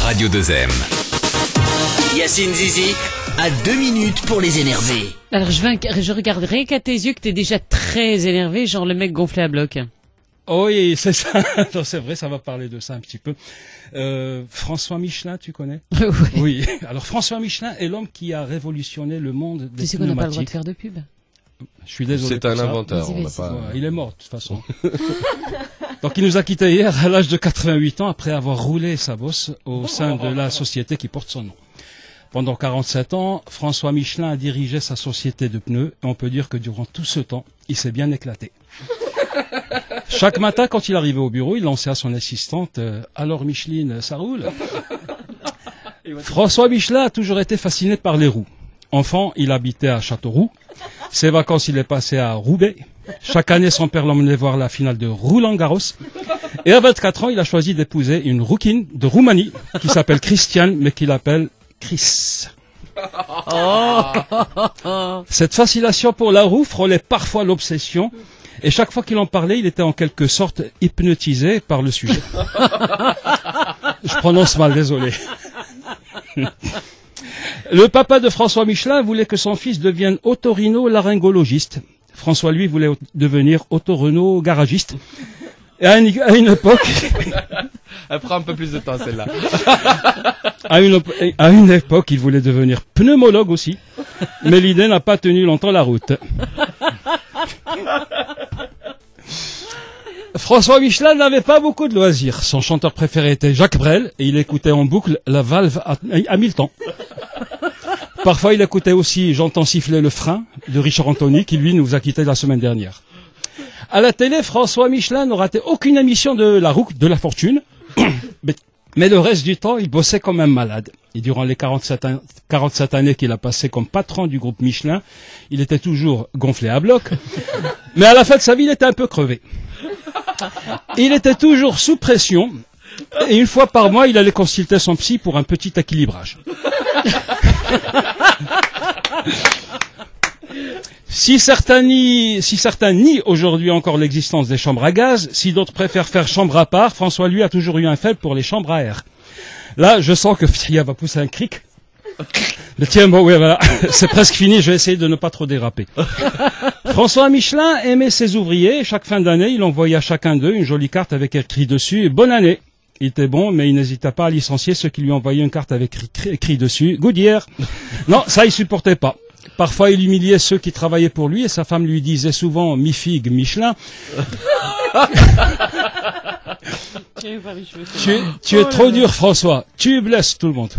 Radio 2M. Yacine Zizi a 2 minutes pour les énerver. Alors je regarde rien qu'à tes yeux que t'es déjà très énervé, genre le mec gonflé à bloc. Oui, c'est ça. Non, c'est vrai, ça va parler de ça un petit peu. François Michelin, tu connais? Oui. Alors François Michelin est l'homme qui a révolutionné le monde des Tu sais qu'on n'a pas le droit de pneumatiques. faire de pub. Je suis désolé. C'est un pour ça. inventeur. Vas-y, On n'a vas-y. pas... Ouais, il est mort de toute façon. Donc il nous a quittés hier à l'âge de 88 ans après avoir roulé sa bosse au sein de la société qui porte son nom. Pendant 47 ans, François Michelin a dirigé sa société de pneus et on peut dire que durant tout ce temps, il s'est bien éclaté. Chaque matin, quand il arrivait au bureau, il lançait à son assistante « Alors Micheline, ça roule ?» François Michelin a toujours été fasciné par les roues. Enfant, il habitait à Châteauroux. Ses vacances, il est passé à Roubaix. Chaque année, son père l'emmenait voir la finale de Roland-Garros. Et à 24 ans, il a choisi d'épouser une rouquine de Roumanie qui s'appelle Christiane, mais qu'il appelle Chris. Cette fascination pour la roue frôlait parfois l'obsession. Et chaque fois qu'il en parlait, il était en quelque sorte hypnotisé par le sujet. Je prononce mal, désolé. Le papa de François Michelin voulait que son fils devienne otorino-laryngologiste. François, lui, voulait devenir autoreno-garagiste. Et à une époque... Elle prend un peu plus de temps, celle-là. À une époque, il voulait devenir pneumologue aussi. Mais l'idée n'a pas tenu longtemps la route. François Michelin n'avait pas beaucoup de loisirs. Son chanteur préféré était Jacques Brel et il écoutait en boucle la valve à 1000 temps. Parfois, il écoutait aussi J'entends siffler le frein de Richard Anthony qui, lui, nous a quittés la semaine dernière. À la télé, François Michelin ne ratait aucune émission de la roue, de la fortune. Mais le reste du temps, il bossait comme un malade. Et durant les 47 années qu'il a passé comme patron du groupe Michelin, il était toujours gonflé à bloc. Mais à la fin de sa vie, il était un peu crevé. Il était toujours sous pression. Et une fois par mois, il allait consulter son psy pour un petit équilibrage. Si certains nient aujourd'hui encore l'existence des chambres à gaz, si d'autres préfèrent faire chambre à part, François, lui, a toujours eu un faible pour les chambres à air. Là, je sens que Fia va pousser un cric. Mais tiens, bon, oui, voilà, c'est presque fini, je vais essayer de ne pas trop déraper. François Michelin aimait ses ouvriers, et chaque fin d'année, il envoyait à chacun d'eux une jolie carte avec écrit dessus « Bonne année ». Il était bon, mais il n'hésitait pas à licencier ceux qui lui envoyaient une carte avec écrit dessus « Goodyear ». Non, ça, il supportait pas. Parfois, il humiliait ceux qui travaillaient pour lui et sa femme lui disait souvent mi-figue, Michelin. Tu es trop dur, François. Tu blesses tout le monde.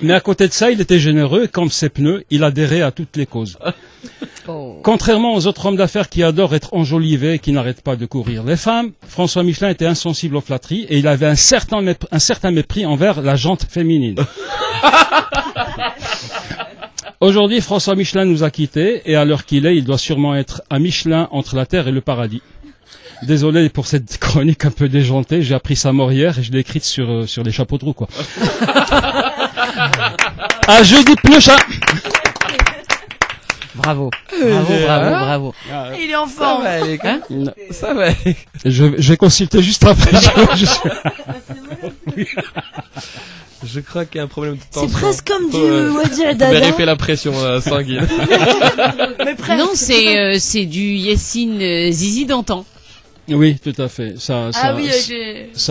Mais à côté de ça, il était généreux et comme ses pneus, il adhérait à toutes les causes. Contrairement aux autres hommes d'affaires qui adorent être enjolivés et qui n'arrêtent pas de courir les femmes, François Michelin était insensible aux flatteries et il avait un certain mépris envers la jante féminine. Aujourd'hui, François Michelin nous a quittés et à l'heure qu'il est, il doit sûrement être à Michelin entre la terre et le paradis. Désolé pour cette chronique un peu déjantée, j'ai appris sa mort hier et je l'ai écrite sur les chapeaux de roue, quoi. À jeudi pneuchat. Bravo, bravo. Il est en forme. Ça va aller. Je vais consulter juste après. Je crois qu'il y a un problème de tension. C'est presque comme du Wadi Faut Dada. vérifier la pression sanguine. Mais presque. Non, c'est du Yacine Zizi d'antan. Oui, tout à fait. Ça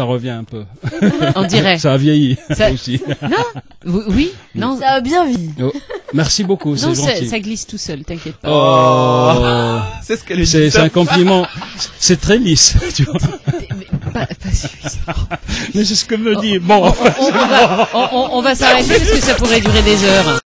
revient un peu. On dirait. Ça a vieilli Ça- aussi. Non, oui, non, Ça a bien vieilli. Oh, merci beaucoup, c'est non, gentil. ça glisse tout seul, t'inquiète pas. Oh, C'est ce qu'elle lui c'est dit. un compliment. C'est très lisse, tu vois. Pas suffisamment. Mais c'est ce que me dit. Bon. On va s'arrêter parce que ça pourrait durer des heures.